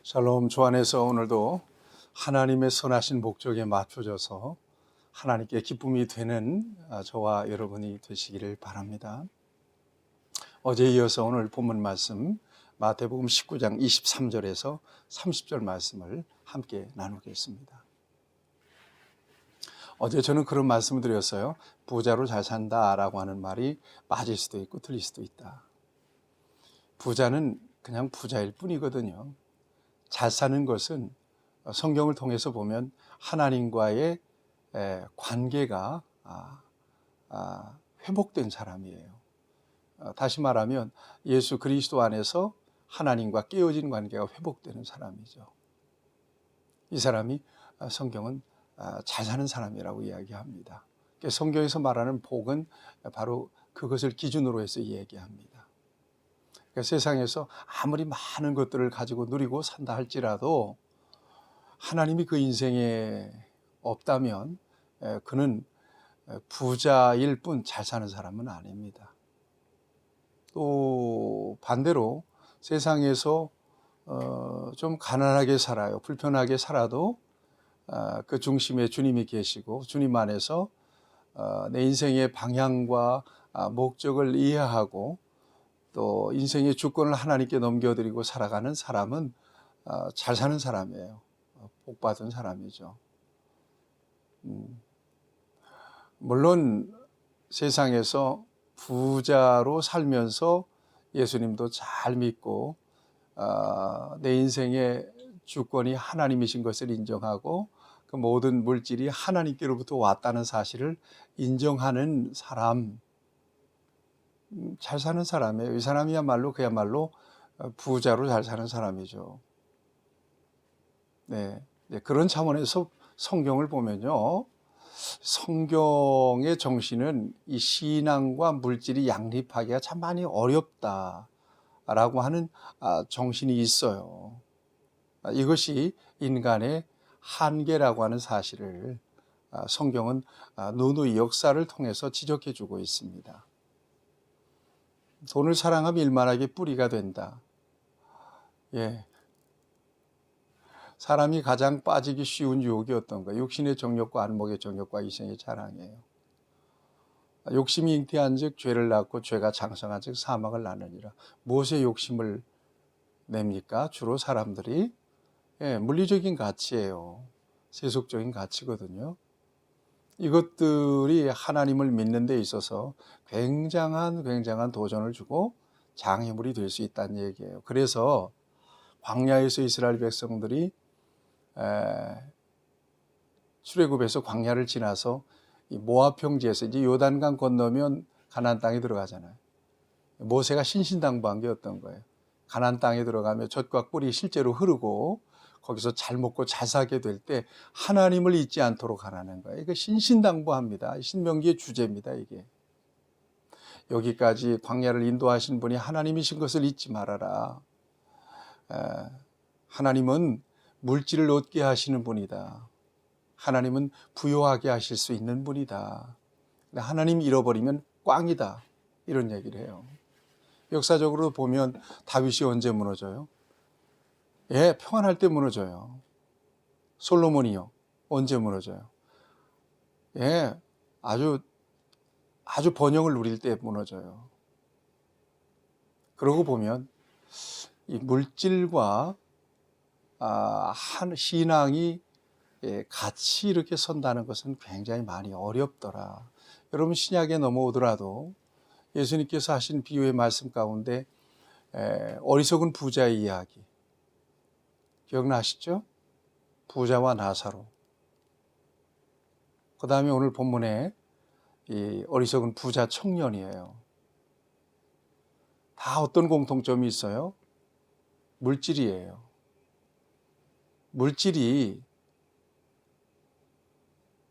샬롬. 주 안에서 오늘도 하나님의 선하신 목적에 맞춰져서 하나님께 기쁨이 되는 저와 여러분이 되시기를 바랍니다. 어제에 이어서 오늘 본문 말씀 마태복음 19장 23절에서 30절 말씀을 함께 나누겠습니다. 어제 저는 그런 말씀을 드렸어요. 부자로 잘 산다라고 하는 말이 맞을 수도 있고 틀릴 수도 있다. 부자는 그냥 부자일 뿐이거든요. 잘 사는 것은 성경을 통해서 보면 하나님과의 관계가 회복된 사람이에요. 다시 말하면 예수 그리스도 안에서 하나님과 깨어진 관계가 회복되는 사람이죠. 이 사람이 성경은 잘 사는 사람이라고 이야기합니다. 성경에서 말하는 복은 바로 그것을 기준으로 해서 이야기합니다. 세상에서 아무리 많은 것들을 가지고 누리고 산다 할지라도 하나님이 그 인생에 없다면 그는 부자일 뿐 잘 사는 사람은 아닙니다. 또 반대로 세상에서 좀 가난하게 살아요. 불편하게 살아도 그 중심에 주님이 계시고 주님 안에서 내 인생의 방향과 목적을 이해하고 또 인생의 주권을 하나님께 넘겨드리고 살아가는 사람은 잘 사는 사람이에요. 복받은 사람이죠. 물론 세상에서 부자로 살면서 예수님도 잘 믿고 내 인생의 주권이 하나님이신 것을 인정하고 그 모든 물질이 하나님께로부터 왔다는 사실을 인정하는 사람, 잘 사는 사람이에요. 이 사람이야말로 그야말로 부자로 잘 사는 사람이죠. 네, 그런 차원에서 성경을 보면요, 성경의 정신은 이 신앙과 물질이 양립하기가 참 많이 어렵다라고 하는 정신이 있어요. 이것이 인간의 한계라고 하는 사실을 성경은 누누이 역사를 통해서 지적해 주고 있습니다. 돈을 사랑하면 일만하게 뿌리가 된다. 예. 사람이 가장 빠지기 쉬운 유혹이 어떤 거예요? 육신의 정욕과 안목의 정욕과 이생의 자랑이에요. 욕심이 잉태한 즉 죄를 낳고 죄가 장성한 즉 사망을 낳느니라. 무엇에 욕심을 냅니까? 주로 사람들이 물리적인 가치예요. 세속적인 가치거든요. 이것들이 하나님을 믿는 데 있어서 굉장한 도전을 주고 장애물이 될 수 있다는 얘기예요. 그래서 광야에서 이스라엘 백성들이 출애굽에서 광야를 지나서 이 모압 평지에서 이제 요단강 건너면 가나안 땅에 들어가잖아요. 모세가 신신당부한 게 어떤 거예요? 가나안 땅에 들어가면 젖과 꿀이 실제로 흐르고 거기서 잘 먹고 잘 사게 될 때 하나님을 잊지 않도록 하라는 거예요. 이거 신신당부합니다. 신명기의 주제입니다. 이게 여기까지 광야를 인도하신 분이 하나님이신 것을 잊지 말아라. 하나님은 물질을 얻게 하시는 분이다. 하나님은 부요하게 하실 수 있는 분이다. 하나님 잃어버리면 꽝이다. 이런 얘기를 해요. 역사적으로 보면 다윗이 언제 무너져요? 평안할 때 무너져요. 솔로몬이요. 언제 무너져요? 아주 번영을 누릴 때 무너져요. 그러고 보면 이 물질과 신앙이 같이 이렇게 선다는 것은 굉장히 많이 어렵더라. 여러분 신약에 넘어오더라도 예수님께서 하신 비유의 말씀 가운데 어리석은 부자의 이야기 기억나시죠? 부자와 나사로. 그 다음에 오늘 본문에 이 어리석은 부자 청년이에요. 다 어떤 공통점이 있어요? 물질이에요. 물질이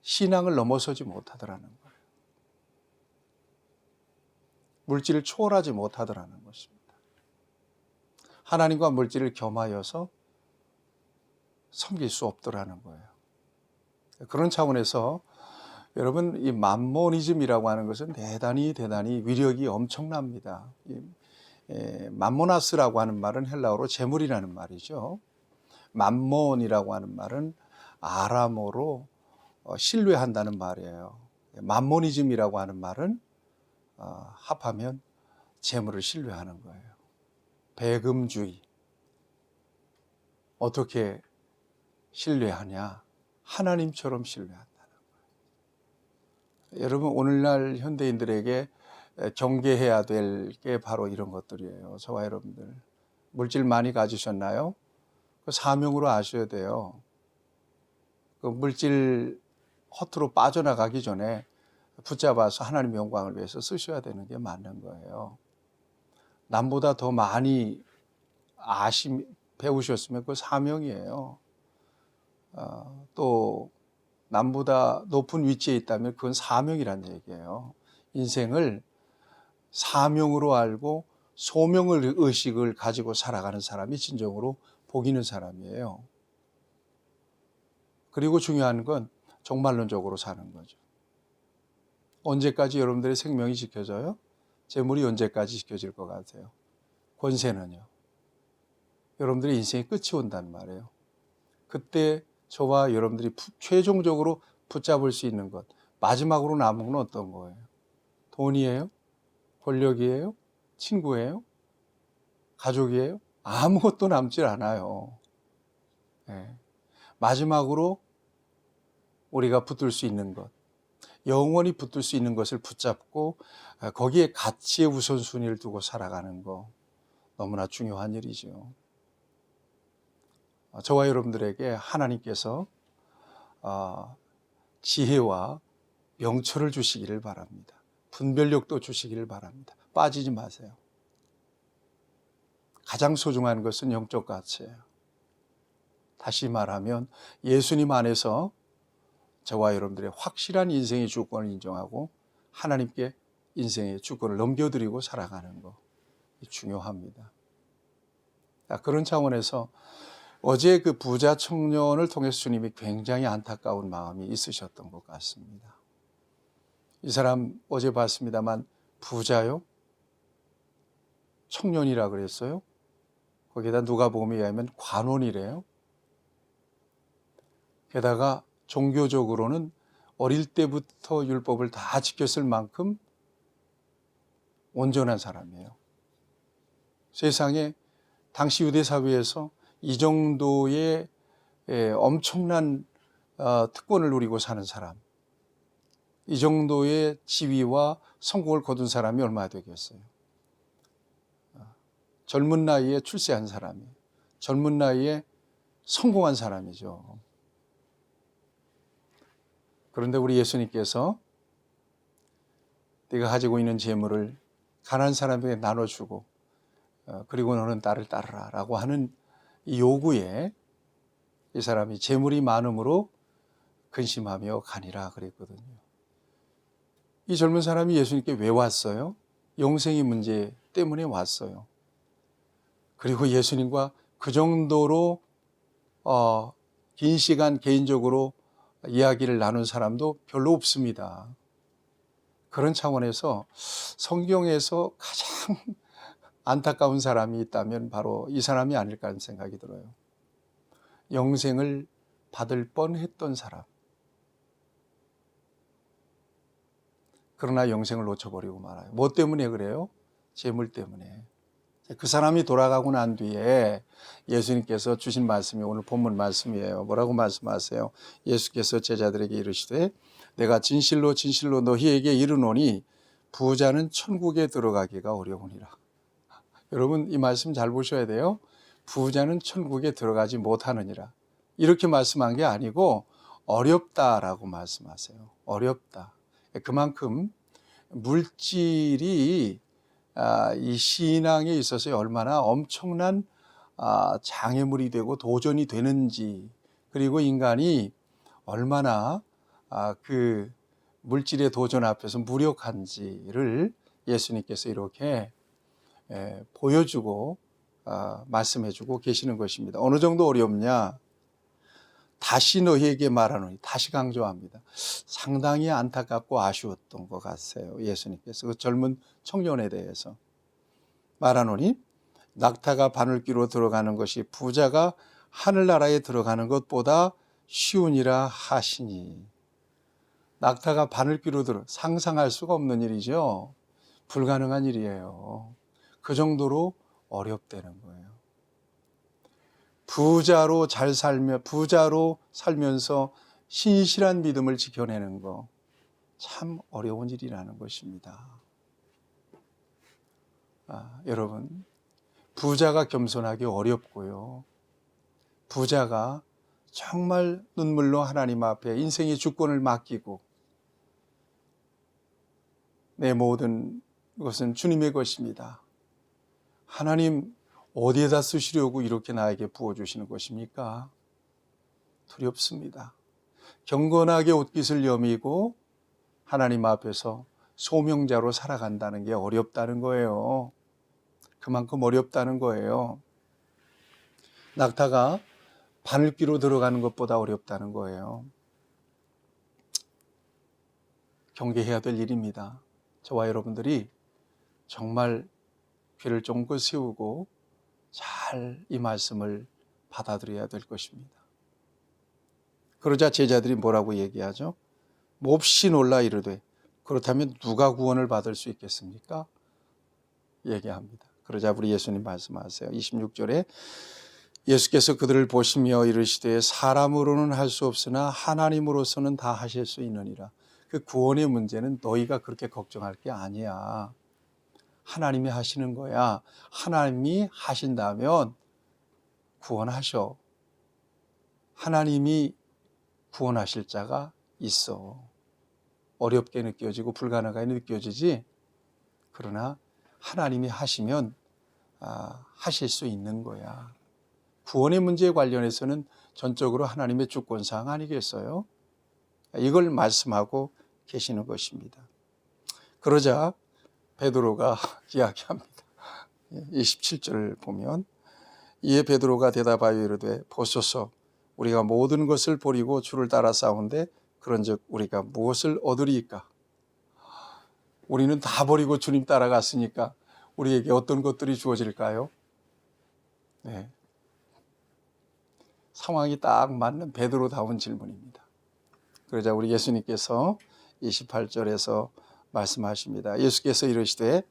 신앙을 넘어서지 못하더라는 거예요. 물질을 초월하지 못하더라는 것입니다. 하나님과 물질을 겸하여서 섬길 수 없더라는 거예요. 그런 차원에서 여러분 이 맘모니즘이라고 하는 것은 대단히 위력이 엄청납니다. 맘모나스라고 하는 말은 헬라어로 재물이라는 말이죠. 맘몬이라고 하는 말은 아람어로 신뢰한다는 말이에요. 맘모니즘이라고 하는 말은 합하면 재물을 신뢰하는 거예요. 배금주의. 어떻게 신뢰하냐? 하나님처럼 신뢰한다는 거예요. 여러분, 오늘날 현대인들에게 경계해야 될 게 바로 이런 것들이에요. 저와 여러분들. 물질 많이 가지셨나요? 그 사명으로 아셔야 돼요. 그 물질 허투루 빠져나가기 전에 붙잡아서 하나님의 영광을 위해서 쓰셔야 되는 게 맞는 거예요. 남보다 더 많이 배우셨으면 그 사명이에요. 또 남보다 높은 위치에 있다면 그건 사명이란 얘기예요. 인생을 사명으로 알고 소명을 의식을 가지고 살아가는 사람이 진정으로 복 있는 사람이에요. 그리고 중요한 건 종말론적으로 사는 거죠. 언제까지 여러분들의 생명이 지켜져요? 재물이 언제까지 지켜질 것 같아요? 권세는요? 여러분들의 인생의 끝이 온단 말이에요. 그때 저와 여러분들이 최종적으로 붙잡을 수 있는 것, 마지막으로 남은 건 어떤 거예요? 돈이에요? 권력이에요? 친구예요? 가족이에요? 아무것도 남질 않아요. 네. 마지막으로 우리가 붙들 수 있는 것, 영원히 붙들 수 있는 것을 붙잡고 거기에 가치의 우선순위를 두고 살아가는 거 너무나 중요한 일이죠. 저와 여러분들에게 하나님께서 지혜와 명철을 주시기를 바랍니다. 분별력도 주시기를 바랍니다. 빠지지 마세요. 가장 소중한 것은 영적 가치예요. 다시 말하면 예수님 안에서 저와 여러분들의 확실한 인생의 주권을 인정하고 하나님께 인생의 주권을 넘겨드리고 살아가는 거 중요합니다. 그런 차원에서 어제 그 부자 청년을 통해서 주님이 굉장히 안타까운 마음이 있으셨던 것 같습니다. 이 사람 어제 봤습니다만 부자요? 청년이라 그랬어요? 거기에다 누가복음에 의하면 관원이래요. 게다가 종교적으로는 어릴 때부터 율법을 다 지켰을 만큼 온전한 사람이에요. 세상에 당시 유대 사회에서 이 정도의 엄청난 특권을 누리고 사는 사람, 이 정도의 지위와 성공을 거둔 사람이 얼마나 되겠어요? 젊은 나이에 출세한 사람이, 젊은 나이에 성공한 사람이죠. 그런데 우리 예수님께서 네가 가지고 있는 재물을 가난한 사람에게 나눠주고 그리고 너는 나를 따르라 라고 하는 이 요구에 이 사람이 재물이 많음으로 근심하며 가니라 그랬거든요. 이 젊은 사람이 예수님께 왜 왔어요? 영생의 문제 때문에 왔어요. 그리고 예수님과 그 정도로 긴 시간 개인적으로 이야기를 나눈 사람도 별로 없습니다. 그런 차원에서 성경에서 가장 안타까운 사람이 있다면 바로 이 사람이 아닐까 하는 생각이 들어요. 영생을 받을 뻔했던 사람. 그러나 영생을 놓쳐버리고 말아요. 뭐 때문에 그래요? 재물 때문에. 그 사람이 돌아가고 난 뒤에 예수님께서 주신 말씀이 오늘 본문 말씀이에요. 뭐라고 말씀하세요? 예수께서 제자들에게 이르시되 내가 진실로 진실로 너희에게 이르노니 부자는 천국에 들어가기가 어려우니라. 여러분 이 말씀 잘 보셔야 돼요. 부자는 천국에 들어가지 못하느니라. 이렇게 말씀한 게 아니고 어렵다라고 말씀하세요. 어렵다. 그만큼 물질이 이 신앙에 있어서 얼마나 엄청난 장애물이 되고 도전이 되는지, 그리고 인간이 얼마나 그 물질의 도전 앞에서 무력한지를 예수님께서 이렇게 보여주고 말씀해주고 계시는 것입니다. 어느 정도 어렵냐? 다시 너희에게 말하노니, 다시 강조합니다. 상당히 안타깝고 아쉬웠던 것 같아요. 예수님께서 그 젊은 청년에 대해서 말하노니 낙타가 바늘귀로 들어가는 것이 부자가 하늘나라에 들어가는 것보다 쉬우니라 하시니. 낙타가 바늘귀로 들어 상상할 수가 없는 일이죠. 불가능한 일이에요. 그 정도로 어렵다는 거예요. 부자로 살면서 신실한 믿음을 지켜내는 거 참 어려운 일이라는 것입니다. 여러분, 부자가 겸손하기 어렵고요. 부자가 정말 눈물로 하나님 앞에 인생의 주권을 맡기고 내 모든 것은 주님의 것입니다. 하나님 어디에다 쓰시려고 이렇게 나에게 부어주시는 것입니까? 두렵습니다. 경건하게 옷깃을 여미고 하나님 앞에서 소명자로 살아간다는 게 어렵다는 거예요. 그만큼 어렵다는 거예요. 낙타가 바늘귀로 들어가는 것보다 어렵다는 거예요. 경계해야 될 일입니다. 저와 여러분들이 정말 귀를 쫑긋 세우고 잘 이 말씀을 받아들여야 될 것입니다. 그러자 제자들이 뭐라고 얘기하죠? 몹시 놀라 이르되 그렇다면 누가 구원을 받을 수 있겠습니까? 얘기합니다. 그러자 우리 예수님 말씀하세요. 26절에 예수께서 그들을 보시며 이르시되 사람으로는 할 수 없으나 하나님으로서는 다 하실 수 있느니라. 그 구원의 문제는 너희가 그렇게 걱정할 게 아니야. 하나님이 하시는 거야. 하나님이 하신다면 구원하셔. 하나님이 구원하실 자가 있어. 어렵게 느껴지고 불가능하게 느껴지지. 그러나 하나님이 하시면 하실 수 있는 거야. 구원의 문제에 관련해서는 전적으로 하나님의 주권사항 아니겠어요? 이걸 말씀하고 계시는 것입니다. 그러자 베드로가 이야기합니다. 27절을 보면 이에 베드로가 대답하여 이르되 보소서 우리가 모든 것을 버리고 주를 따라 싸운데 그런즉 우리가 무엇을 얻으리이까? 우리는 다 버리고 주님 따라갔으니까 우리에게 어떤 것들이 주어질까요? 네. 상황이 딱 맞는 베드로다운 질문입니다. 그러자 우리 예수님께서 28절에서 말씀하십니다. 예수께서 이르시되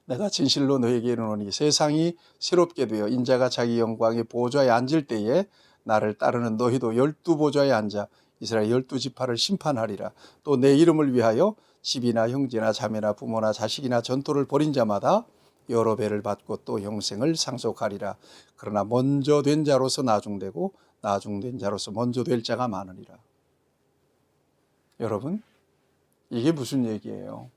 내가 진실로 너에게 이르노니 세상이 새롭게 되어 인자가 자기 영광의 보좌에 앉을 때에 나를 따르는 너희도 12보좌에 앉아 이스라엘 12지파를 심판하리라. 또 내 이름을 위하여 집이나 형제나 자매나 부모나 자식이나 전토를 벌인 자마다 여러 배를 받고 또 영생을 상속하리라. 그러나 먼저 된 자로서 나중되고 나중된 자로서 먼저 될 자가 많으리라. 여러분, 이게 무슨 얘기예요?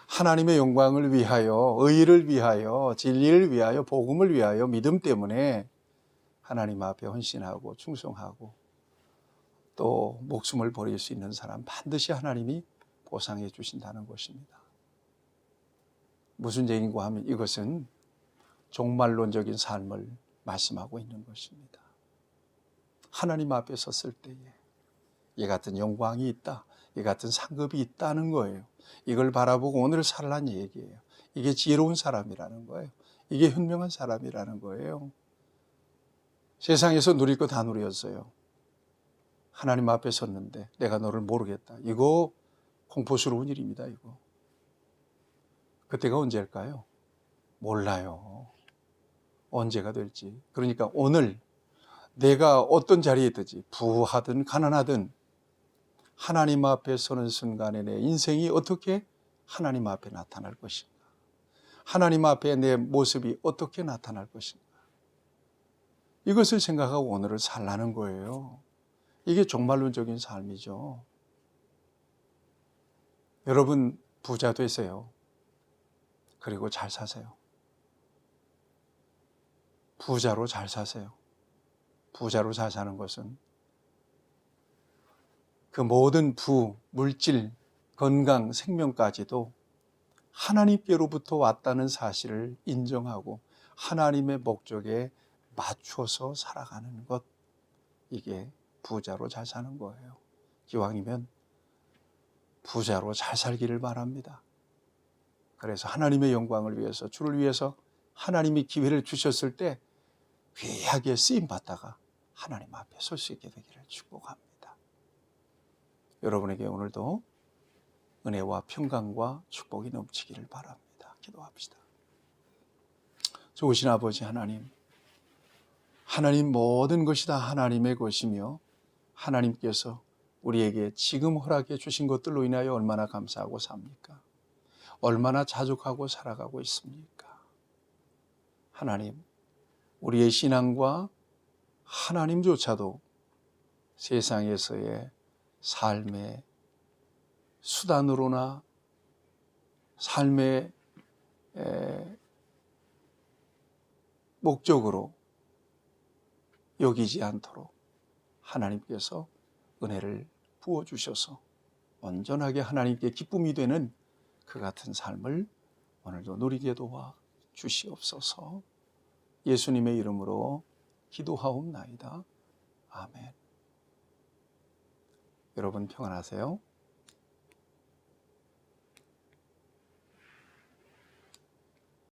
하나님의 영광을 위하여, 의를 위하여, 진리를 위하여, 복음을 위하여 믿음 때문에 하나님 앞에 헌신하고 충성하고 또 목숨을 버릴 수 있는 사람 반드시 하나님이 보상해 주신다는 것입니다. 무슨 얘기인가 하면 이것은 종말론적인 삶을 말씀하고 있는 것입니다. 하나님 앞에 섰을 때에 이 같은 영광이 있다, 이 같은 상급이 있다는 거예요. 이걸 바라보고 오늘 살라는 얘기예요. 이게 지혜로운 사람이라는 거예요. 이게 현명한 사람이라는 거예요. 세상에서 누릴 거 다 누렸어요. 하나님 앞에 섰는데 내가 너를 모르겠다. 이거 공포스러운 일입니다. 이거. 그때가 언제일까요? 몰라요. 언제가 될지. 그러니까 오늘 내가 어떤 자리에 있든지 부하든 가난하든 하나님 앞에 서는 순간에 내 인생이 어떻게 하나님 앞에 나타날 것인가? 하나님 앞에 내 모습이 어떻게 나타날 것인가? 이것을 생각하고 오늘을 살라는 거예요. 이게 종말론적인 삶이죠. 여러분 부자 되세요. 그리고 잘 사세요. 부자로 잘 사세요. 부자로 잘 사는 것은 그 모든 물질, 건강, 생명까지도 하나님께로부터 왔다는 사실을 인정하고 하나님의 목적에 맞춰서 살아가는 것, 이게 부자로 잘 사는 거예요. 기왕이면 부자로 잘 살기를 바랍니다. 그래서 하나님의 영광을 위해서, 주를 위해서 하나님이 기회를 주셨을 때 귀하게 쓰임 받다가 하나님 앞에 설 수 있게 되기를 축복합니다. 여러분에게 오늘도 은혜와 평강과 축복이 넘치기를 바랍니다. 기도합시다. 좋으신 아버지 하나님, 하나님 모든 것이 다 하나님의 것이며 하나님께서 우리에게 지금 허락해 주신 것들로 인하여 얼마나 감사하고 삽니까? 얼마나 자족하고 살아가고 있습니까? 하나님, 우리의 신앙과 하나님조차도 세상에서의 삶의 수단으로나 삶의 목적으로 여기지 않도록 하나님께서 은혜를 부어주셔서 온전하게 하나님께 기쁨이 되는 그 같은 삶을 오늘도 누리게 도와 주시옵소서. 예수님의 이름으로 기도하옵나이다. 아멘. 여러분 평안하세요.